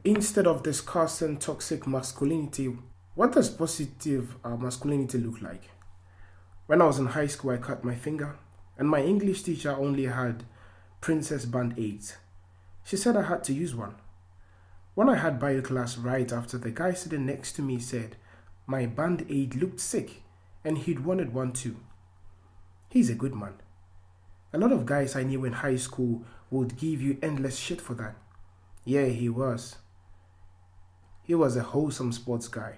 Instead of discussing toxic masculinity, what does positive masculinity look like? When I was in high school, I cut my finger, and my English teacher only had princess band aids. She said I had to use one. When I had bio class right after, the guy sitting next to me said my band aid looked sick and he'd wanted one too. He's a good man. A lot of guys I knew in high school would give you endless shit for that. Yeah, he was. He was a wholesome sports guy.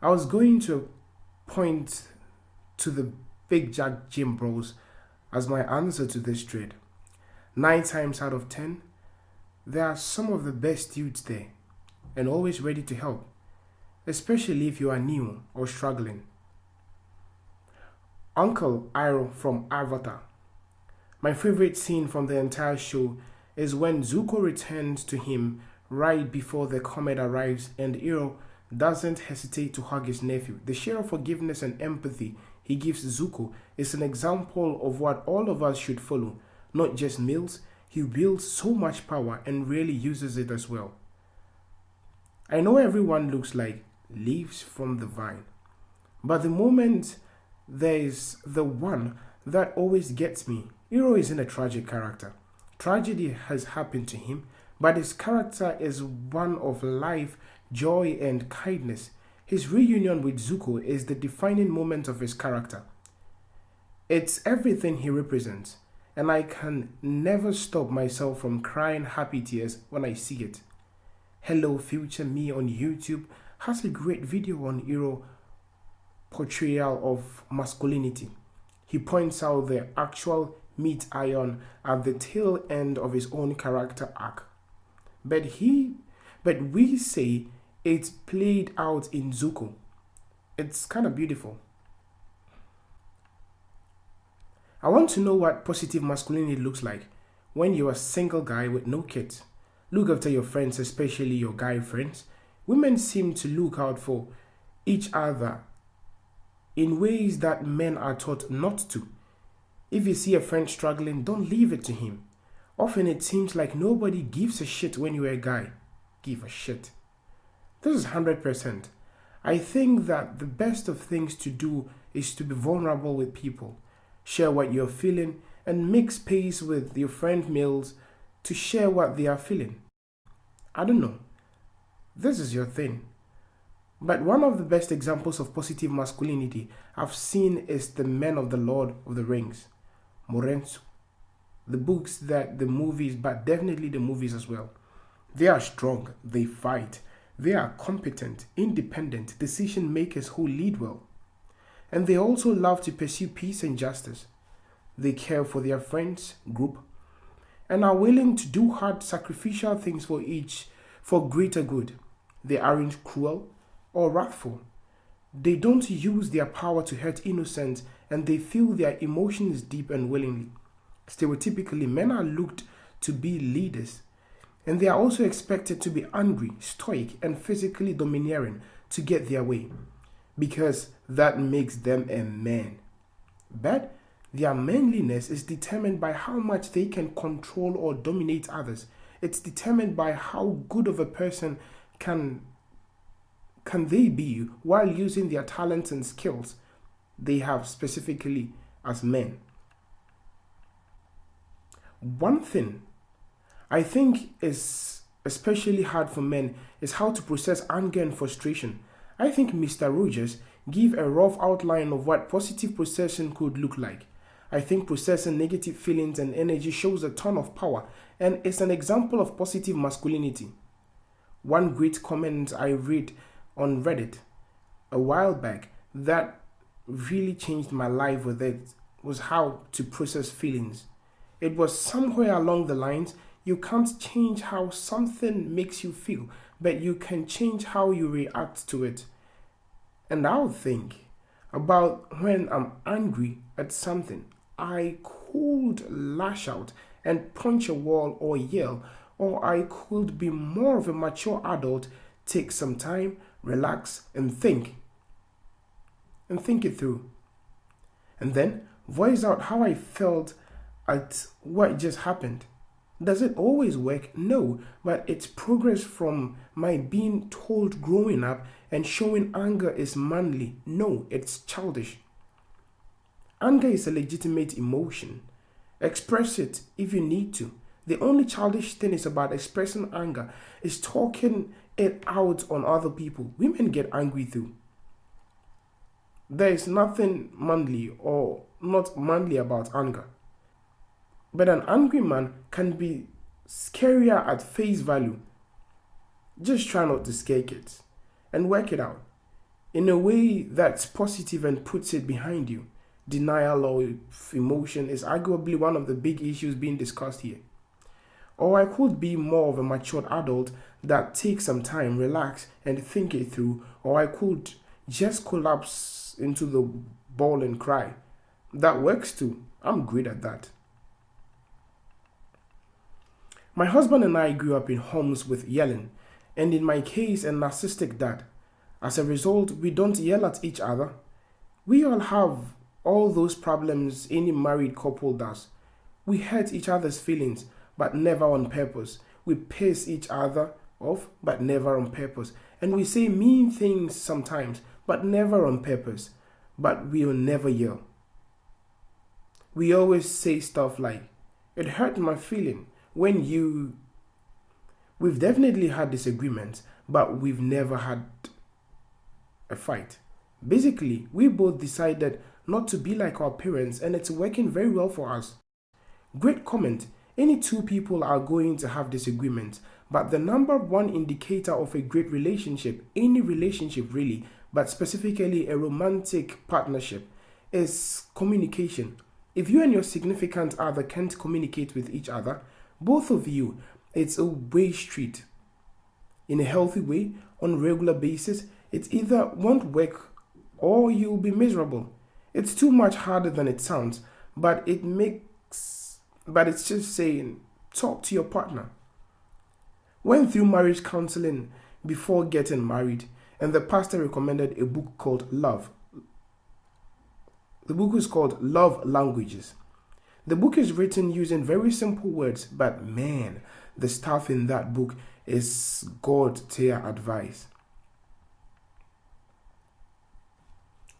I was going to point to the big jack gym bros as my answer to this trade. 9 times out of 10, they are some of the best dudes there and always ready to help, especially if you are new or struggling. Uncle Iroh from Avatar. My favorite scene from the entire show is when Zuko returns to him right before the comet arrives and Iroh doesn't hesitate to hug his nephew. The share of forgiveness and empathy he gives Zuko is an example of what all of us should follow, not just meals. He wields so much power and really uses it as well. I know everyone looks like leaves from the vine, but the moment there is the one that always gets me. Iroh isn't a tragic character. Tragedy has happened to him, but his character is one of life, joy, and kindness. His reunion with Zuko is the defining moment of his character. It's everything he represents, and I can never stop myself from crying happy tears when I see it. Hello Future Me on YouTube has a great video on Iroh portrayal of masculinity. He points out the actual meat iron at the tail end of his own character arc. But we say it's played out in Zuko. It's kind of beautiful. I want to know what positive masculinity looks like when you're a single guy with no kids. Look after your friends, especially your guy friends. Women seem to look out for each other in ways that men are taught not to. If you see a friend struggling, don't leave it to him. Often it seems like nobody gives a shit when you're a guy. Give a shit. This is 100%. I think that the best of things to do is to be vulnerable with people. Share what you're feeling and make space with your friend males to share what they are feeling. I don't know. This is your thing. But one of the best examples of positive masculinity I've seen is the men of the Lord of the Rings. Morensu. The books, the movies, but definitely the movies as well. They are strong, they fight, they are competent, independent decision makers who lead well. And they also love to pursue peace and justice. They care for their friends, group, and are willing to do hard, sacrificial things for greater good. They aren't cruel or wrathful. They don't use their power to hurt innocents, and they feel their emotions deep and willingly. Stereotypically, men are looked to be leaders, and they are also expected to be angry, stoic, and physically domineering to get their way, because that makes them a man. But their manliness is determined by how much they can control or dominate others. It's determined by how good of a person can they be while using their talents and skills they have specifically as men. One thing I think is especially hard for men is how to process anger and frustration. I think Mr. Rogers gave a rough outline of what positive processing could look like. I think processing negative feelings and energy shows a ton of power and is an example of positive masculinity. One great comment I read on Reddit a while back that really changed my life with it was how to process feelings. It was somewhere along the lines, you can't change how something makes you feel, but you can change how you react to it. And I would think about when I'm angry at something, I could lash out and punch a wall or yell, or I could be more of a mature adult, take some time, relax, and think it through. And then voice out how I felt at what just happened. Does it always work? No, but it's progress from my being told growing up and showing anger is manly. No, it's childish. Anger is a legitimate emotion. Express it if you need to. The only childish thing is about expressing anger is talking it out on other people. Women get angry too. There is nothing manly or not manly about anger. But an angry man can be scarier at face value. Just try not to scare kids and work it out in a way that's positive and puts it behind you. Denial of emotion is arguably one of the big issues being discussed here. Or I could be more of a matured adult that takes some time, relax, and think it through. Or I could just collapse into the ball and cry. That works too. I'm great at that. My husband and I grew up in homes with yelling, and in my case, a narcissistic dad. As a result, we don't yell at each other. We all have all those problems any married couple does. We hurt each other's feelings, but never on purpose. We piss each other off, but never on purpose. And we say mean things sometimes, but never on purpose. But we'll never yell. We always say stuff like, "It hurt my feeling when you..." We've definitely had disagreements, but we've never had a fight. Basically, we both decided not to be like our parents, and it's working very well for us. Great comment. Any two people are going to have disagreements, but the number one indicator of a great relationship, any relationship really, but specifically a romantic partnership, is communication. If you and your significant other can't communicate with each other, both of you, it's a way street. In a healthy way, on a regular basis, it either won't work or you'll be miserable. It's too much harder than it sounds, but it's just saying, talk to your partner. Went through marriage counseling before getting married, and the pastor recommended a book called Love. The book is called Love Languages. The book is written using very simple words, but man, the stuff in that book is God tier advice.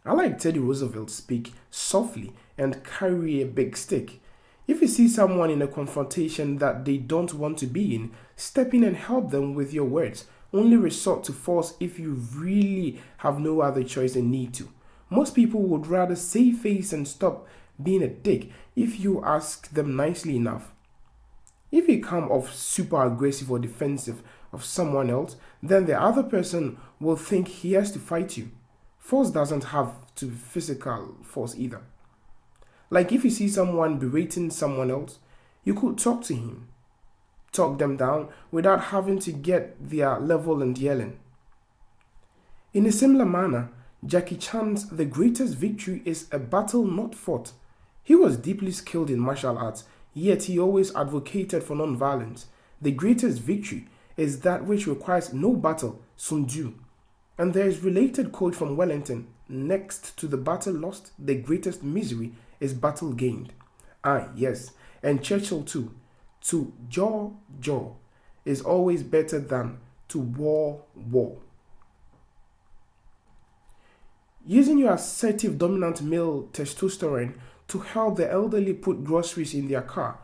I like Teddy Roosevelt speak softly and carry a big stick. If you see someone in a confrontation that they don't want to be in, step in and help them with your words. Only resort to force if you really have no other choice and need to. Most people would rather save face and stop being a dick if you ask them nicely enough. If you come off super aggressive or defensive of someone else, then the other person will think he has to fight you. Force doesn't have to be physical force either. Like if you see someone berating someone else, you could talk to him. Talk them down without having to get their level and yelling. In a similar manner, Jackie Chan's The Greatest Victory is a battle not fought. He was deeply skilled in martial arts, yet he always advocated for non-violence. The greatest victory is that which requires no battle, Sun Tzu. And there is related quote from Wellington, next to the battle lost, the greatest misery is battle gained. Ah, yes, and Churchill too. To jaw is always better than to war. Using your assertive dominant male testosterone to help the elderly put groceries in their car.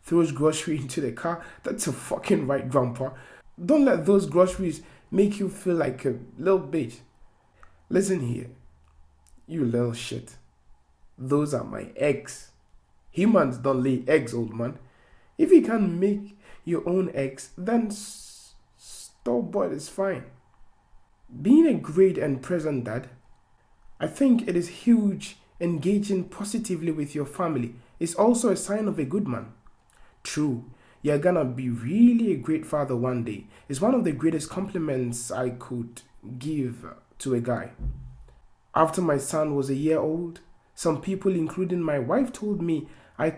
Throws groceries into the car, that's a fucking right, grandpa. Don't let those groceries make you feel like a little bitch. Listen here, you little shit. Those are my eggs. Humans don't lay eggs, old man. If you can make your own eggs, then store-bought is fine. Being a great and present dad, I think it is huge. Engaging positively with your family is also a sign of a good man. True, you're gonna be really a great father one day. It's one of the greatest compliments I could give to a guy. After my son was a year old, some people, including my wife, told me I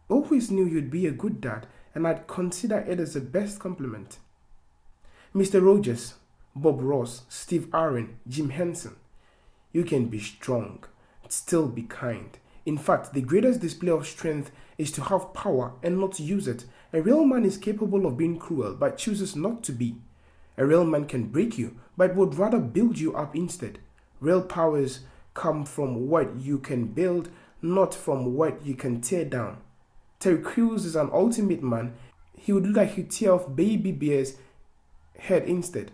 always knew you'd be a good dad, and I'd consider it as the best compliment. Mr. Rogers, Bob Ross, Steve Aaron, Jim Henson, you can be strong, still be kind. In fact, the greatest display of strength is to have power and not use it. A real man is capable of being cruel but chooses not to be. A real man can break you but would rather build you up instead. Real powers come from what you can build, not from what you can tear down. Terry Crews is an ultimate man. He would look like he'd tear off baby bear's head instead,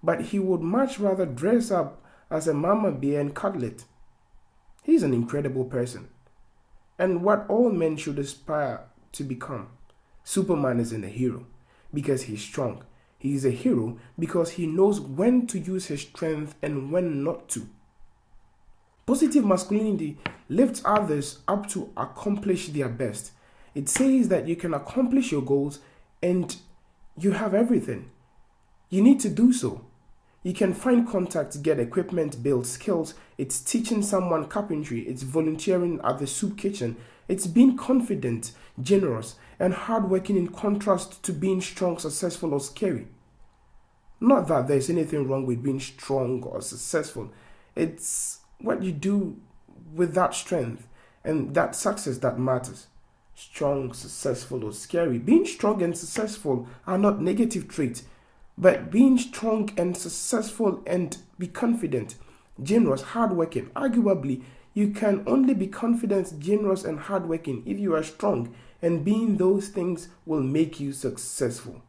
but he would much rather dress up as a mama bear and cuddle it. He's an incredible person, and what all men should aspire to become. Superman isn't a hero because he's strong. He is a hero because he knows when to use his strength and when not to. Positive masculinity lifts others up to accomplish their best. It says that you can accomplish your goals and you have everything. You need to do so. You can find contacts, get equipment, build skills. It's teaching someone carpentry. It's volunteering at the soup kitchen. It's being confident, generous, and hardworking in contrast to being strong, successful, or scary. Not that there's anything wrong with being strong or successful. It's what you do with that strength and that success that matters. Strong, successful, or scary. Being strong and successful are not negative traits. But being strong and successful and be confident, generous, hardworking, arguably, you can only be confident, generous, and hardworking if you are strong, and being those things will make you successful.